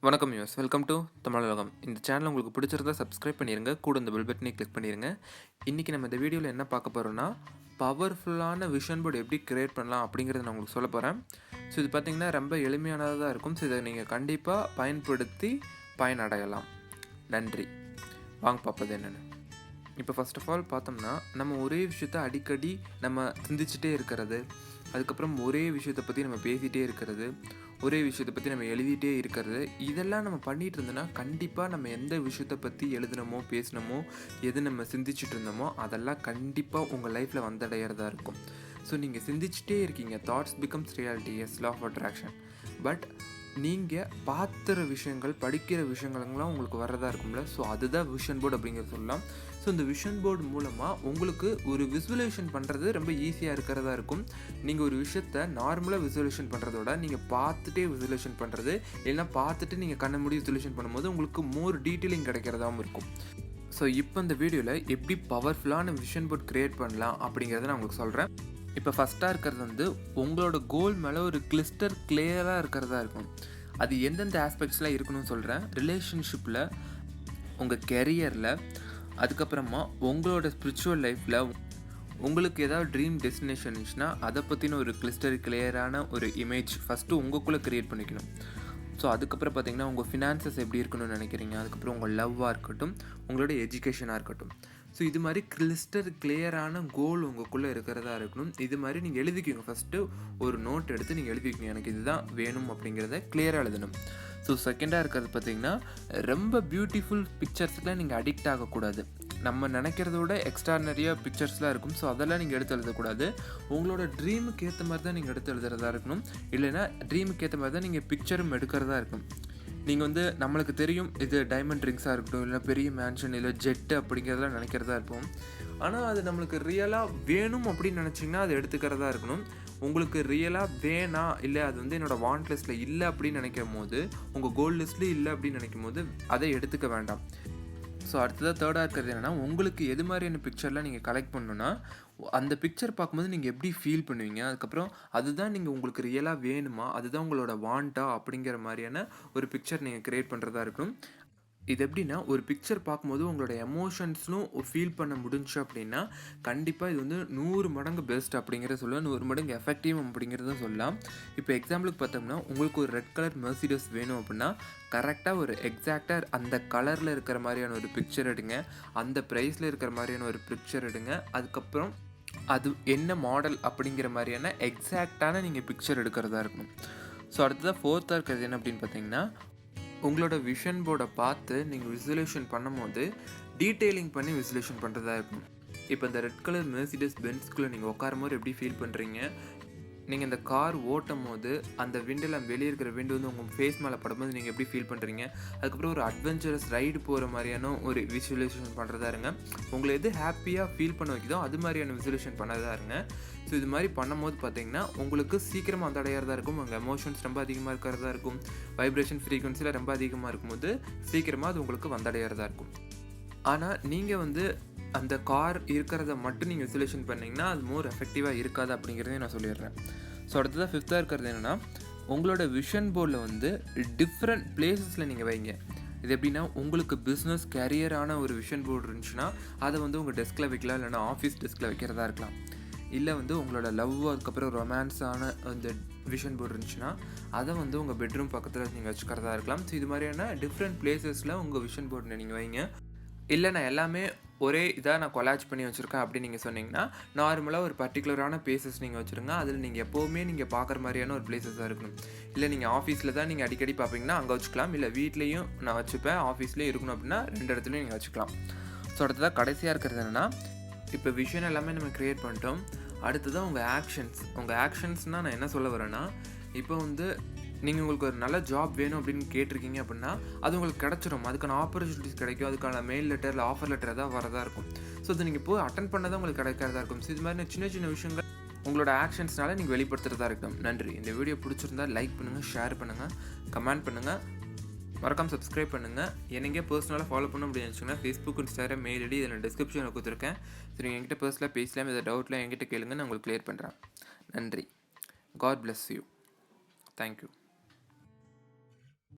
வணக்கம் use welcome to Tamil உலகம். இந்த சேனல் உங்களுக்கு பிடிச்சிருந்தா சப்ஸ்கிரைப் பண்ணிடுங்க, கூட இந்த பெல் பட்டனை கிளிக் பண்ணிடுங்க. இன்றைக்கி நம்ம இந்த வீடியோவில் என்ன பார்க்க போகிறோன்னா, பவர்ஃபுல்லான விஷன் போர்டு எப்படி கிரியேட் பண்ணலாம் அப்படிங்கிறத நான் உங்களுக்கு சொல்ல போகிறேன். ஸோ இது பார்த்திங்கன்னா ரொம்ப எளிமையானதாக தான் இருக்கும். ஸோ இதை நீங்கள் கண்டிப்பாக பயன்படுத்தி பயனடையலாம். நன்றி. வாங்க பார்ப்பது என்னென்னு. இப்போ ஃபர்ஸ்ட் ஆஃப் ஆல் பார்த்தோம்னா, நம்ம ஒரே விஷயத்தை அடிக்கடி நம்ம சிந்திச்சுட்டே இருக்கிறது, அதுக்கப்புறம் ஒரே விஷயத்தை பற்றி நம்ம பேசிகிட்டே இருக்கிறது, ஒரே விஷயத்தை பற்றி நம்ம எழுதிட்டே இருக்கிறது, இதெல்லாம் நம்ம பண்ணிகிட்டு இருந்தோன்னா கண்டிப்பாக நம்ம எந்த விஷயத்தை பற்றி எழுதினமோ பேசினமோ எது நம்ம சிந்திச்சுட்டு இருந்தோமோ அதெல்லாம் கண்டிப்பாக உங்கள் லைஃப்பில் வந்தடைகிறதா இருக்கும். ஸோ நீங்கள் சிந்திச்சுட்டே இருக்கீங்க. Thoughts becomes reality, as law of attraction. But நீங்கள் பார்த்துற விஷயங்கள், படிக்கிற விஷயங்கள்லாம் உங்களுக்கு வர்றதா இருக்கும்ல. ஸோ அதுதான் விஷன் போர்டு அப்படிங்கிறது சொல்லலாம். ஸோ இந்த விஷன் போர்டு மூலமாக உங்களுக்கு ஒரு விசுவலேஷன் பண்ணுறது ரொம்ப ஈஸியாக இருக்கிறதா இருக்கும். நீங்கள் ஒரு விஷயத்தை நார்மலாக விசுவலேஷன் பண்ணுறதோட நீங்கள் பார்த்துட்டே விசுவலேஷன் பண்ணுறது, இல்லைனா பார்த்துட்டு நீங்கள் கண்ணை மூடி விசுவலேஷன் பண்ணும்போது உங்களுக்கு மோர் டீட்டெயிலிங் கிடைக்கிறதாகவும் இருக்கும். ஸோ இப்போ இந்த வீடியோவில் எப்படி பவர்ஃபுல்லான விஷன் போர்ட் க்ரியேட் பண்ணலாம் அப்படிங்கிறத நான் உங்களுக்கு சொல்கிறேன். இப்போ ஃபஸ்ட்டாக இருக்கிறது உங்களோட கோல் மேலே ஒரு கிளியராக இருக்கிறதா இருக்கும். அது எந்தெந்த ஆஸ்பெக்ட்ஸில் இருக்கணும்னு சொல்கிறேன். ரிலேஷன்ஷிப்பில், உங்கள் கெரியரில், அதுக்கப்புறமா உங்களோட ஸ்பிரிச்சுவல் லைஃப்பில் உங்களுக்கு ஏதாவது ட்ரீம் டெஸ்டினேஷன் இருந்துச்சுன்னா அதை பற்றின ஒரு கிளியரான ஒரு இமேஜ் ஃபஸ்ட்டு உங்களுக்குள்ளே க்ரியேட் பண்ணிக்கணும். ஸோ அதுக்கப்புறம் பார்த்திங்கன்னா உங்கள் ஃபினான்சஸ் எப்படி இருக்கணும்னு நினைக்கிறீங்க, அதுக்கப்புறம் உங்கள் லவ்வாக இருக்கட்டும், உங்களோட எஜுகேஷனாக இருக்கட்டும். ஸோ இது மாதிரி கிளியரான கோல் உங்களுக்குள்ளே இருக்கிறதா இருக்கணும். இது மாதிரி நீங்கள் எழுதிக்குங்க. ஃபஸ்ட்டு ஒரு நோட் எடுத்து நீங்கள் எழுதிக்குங்க, எனக்கு இதுதான் வேணும் அப்படிங்கிறத கிளியராக எழுதணும். ஸோ செகண்டாக இருக்கிறது பார்த்திங்கன்னா, ரொம்ப பியூட்டிஃபுல் பிக்சர்ஸ்லாம் நீங்கள் அடிக்ட் ஆகக்கூடாது. நம்ம நினைக்கிறத விட எக்ஸ்ட்ரானரியாக பிக்சர்ஸ்லாம் இருக்கும். ஸோ அதெல்லாம் நீங்கள் எடுத்து எழுதக்கூடாது. உங்களோட ட்ரீமுக்கு ஏற்ற மாதிரி தான் நீங்கள் எடுத்து எழுதுறதா இருக்கணும். இல்லைனா ட்ரீமுக்கு ஏற்ற மாதிரி தான் நீங்கள் பிக்சரும் எடுக்கிறதா இருக்கும். நீங்கள் நம்மளுக்கு தெரியும் இது டைமண்ட் ரிங்ஸாக இருக்கட்டும், இல்லை பெரிய மேன்ஷன், இல்லை ஜெட்டு அப்படிங்கிறதெல்லாம் நினைக்கிறதா இருப்போம். ஆனால் அது நம்மளுக்கு ரியலாக வேணும் அப்படின்னு நினச்சிங்கன்னா அது எடுத்துக்கிறதா இருக்கணும். உங்களுக்கு ரியலாக வேணாம், இல்லை அது என்னோடய வாண்ட் லிஸ்ட்டில் இல்லை அப்படின்னு நினைக்கும் போது, உங்கள் கோல் லிஸ்ட்லேயும் இல்லை அப்படின்னு நினைக்கும் போது அதை எடுத்துக்க வேண்டாம். ஸோ அடுத்ததாக தேர்டாக இருக்கிறது என்னென்னா, உங்களுக்கு எது மாதிரியான பிக்சர்லாம் நீங்கள் கலெக்ட் பண்ணணுன்னா அந்த பிக்சர் பார்க்கும்போது நீங்கள் எப்படி ஃபீல் பண்ணுவீங்க, அதுக்கப்புறம் அதுதான் நீங்கள் உங்களுக்கு ரியலாக வேணுமா, அதுதான் உங்களோட வாண்டா அப்படிங்கிற மாதிரியான ஒரு பிக்சர் நீங்கள் க்ரியேட் பண்ணுறதா இருக்கணும். இது எப்படின்னா, ஒரு பிக்சர் பார்க்கும்போது உங்களோட எமோஷன்ஸ்லும் ஃபீல் பண்ண முடிஞ்சு அப்படின்னா கண்டிப்பாக இது 100 மடங்கு பெஸ்ட் அப்படிங்கிறத சொல்லலாம், 100 மடங்கு எஃபெக்டிவ் அப்படிங்கிறத சொல்லலாம். இப்போ எக்ஸாம்பிளுக்கு பார்த்தோம்னா, உங்களுக்கு ஒரு ரெட் கலர் மெர்சிடஸ் வேணும் அப்படின்னா கரெக்டாக ஒரு எக்ஸாக்டாக அந்த கலரில் இருக்கிற மாதிரியான ஒரு பிக்சர் எடுங்க, அந்த ப்ரைஸில் இருக்கிற மாதிரியான ஒரு பிக்சர் எடுங்க, அதுக்கப்புறம் அது என்ன மாடல் அப்படிங்கிற மாதிரியான எக்ஸாக்டான நீங்கள் பிக்சர் எடுக்கிறதா இருக்கணும். ஸோ அடுத்ததாக ஃபோர்த்தாக இருக்கிறது என்ன அப்படின்னு பார்த்தீங்கன்னா, உங்களோட விஷன் போர்டை பார்த்து நீங்கள் விசுவலேஷன் பண்ணும்போது டீட்டெயிலிங் பண்ணி விசுவலேஷன் பண்ணுறதா இருக்கும். இப்போ இந்த ரெட் கலர் மெர்சிடஸ் பென்ஸ்குள்ளே நீங்கள் உட்காரும் போது எப்படி ஃபீல் பண்ணுறீங்க, நீங்கள் இந்த கார் ஓட்டும் போது அந்த விண்டில் வெளியே இருக்கிற விண்டு உங்கள் ஃபேஸ் மேலே படும்போது நீங்கள் எப்படி ஃபீல் பண்ணுறீங்க, அதுக்கப்புறம் ஒரு அட்வென்ச்சரஸ் ரைடு போகிற மாதிரியான ஒரு விசுவலைசேஷன் பண்ணுறதா இருங்க. உங்களை எது ஹாப்பியாக ஃபீல் பண்ண வைக்குதோ அது மாதிரியான விசுவலேஷன் பண்ணதா இருங்க. ஸோ இது மாதிரி பண்ணும்போது பார்த்தீங்கன்னா உங்களுக்கு சீக்கிரமாக வந்தடைகிறதா இருக்கும். உங்கள் எமோஷன்ஸ் ரொம்ப அதிகமாக இருக்கிறதா இருக்கும். வைப்ரேஷன் ஃப்ரீக்வன்சியில் ரொம்ப அதிகமாக இருக்கும்போது சீக்கிரமாக அது உங்களுக்கு வந்தடைகிறதா இருக்கும். ஆனால் நீங்கள் அந்த கார் இருக்கிறத மட்டும் நீங்கள் விசுவலேஷன் பண்ணிங்கன்னா அது மோர் எஃபெக்டிவாக இருக்காது அப்படிங்கிறதையும் நான் சொல்லிடுறேன். ஸோ அடுத்ததாக ஃபிஃப்த்தாக இருக்கிறது என்னென்னா, உங்களோட விஷன் போர்டில் டிஃப்ரெண்ட் பிளேசஸில் நீங்கள் வைங்க. இது எப்படின்னா, உங்களுக்கு பிஸ்னஸ் கேரியரான ஒரு விஷன் போர்டு இருந்துச்சுன்னா அதை உங்கள் டெஸ்கில் வைக்கலாம், இல்லைனா ஆஃபீஸ் டெஸ்கில் வைக்கிறதா இருக்கலாம். இல்லை உங்களோட லவ், அதுக்கப்புறம் ரொமான்ஸான அந்த விஷன் போர்டு இருந்துச்சுன்னா அதை உங்கள் பெட்ரூம் பக்கத்தில் நீங்கள் வச்சுக்கிறதா இருக்கலாம். ஸோ இது மாதிரியான டிஃப்ரெண்ட் பிளேசஸில் உங்கள் விஷன் போர்டை நீங்கள் வைங்க. இல்லை நான் எல்லாமே ஒரே இதாக நான் கொலாஜ் பண்ணி வச்சுருக்கேன் அப்படின்னு நீங்கள் சொன்னீங்கன்னா நார்மலாக ஒரு பர்டிகுலரான பிளேசஸ் நீங்கள் வச்சுருங்க. அதில் நீங்கள் எப்போவுமே நீங்கள் பார்க்குற மாதிரியான ஒரு பிளேசஸாக இருக்கணும். இல்லை நீங்கள் ஆஃபீஸில் தான் நீங்கள் அடிக்கடி பார்ப்பீங்கன்னா அங்கே வச்சுக்கலாம், இல்லை வீட்லேயும் நான் வச்சுப்பேன், ஆஃபீஸ்லேயும் இருக்கணும் அப்படின்னா 2 இடத்துலையும் நீங்கள் வச்சுக்கலாம். ஸோ அடுத்ததாக கடைசியாக இருக்கிறது என்னென்னா, இப்போ விஷன் எல்லாமே நம்ம க்ரியேட் பண்ணிட்டோம். அடுத்ததான் உங்கள் ஆக்ஷன்ஸ்னால் நான் என்ன சொல்ல வரேன்னா, இப்போ நீங்கள் உங்களுக்கு ஒரு நல்ல ஜாப் வேணும் அப்படின்னு கேட்டிருக்கீங்க அப்படின்னா அது உங்களுக்கு கிடச்சிடும். அதுக்கான ஆப்பர்ச்சுனிட்டிஸ் கிடைக்கும், அதுக்கான மெயில் லெட்டர் இல்லை ஆஃபர் லெட்டர் தான் வரதா இருக்கும். ஸோ அது நீங்கள் போய் அட்டன் பண்ணதான் உங்களுக்கு கிடைக்கிறதா இருக்கும். ஸோ இது மாதிரி சின்ன சின்ன விஷயங்கள் உங்களோட ஆக்ஷன்ஸ்னால நீங்கள் வெளிப்படுத்துகிறதா இருக்கும். நன்றி. இந்த வீடியோ பிடிச்சிருந்தா லைக் பண்ணுங்கள், ஷேர் பண்ணுங்கள், கமெண்ட் பண்ணுங்கள், மறக்காமல் சப்ஸ்கிரைப் பண்ணுங்கள். எனக்கு பர்சனலாக ஃபாலோ பண்ண அப்படின்னு நினச்சிங்கன்னா ஃபேஸ்புக், இன்ஸ்டாகிராம், மெயில் ஐடி இதில் டிஸ்கிரிப்ஷனில் கொடுத்துருக்கேன். சரி, என்கிட்ட பர்சனலாக பேசலாம், எதாவது டவுட்லாம் என்கிட்ட கேளுங்க, நான் உங்களுக்கு கிளியர் பண்ணுறேன். நன்றி. God bless you. தேங்க்யூ.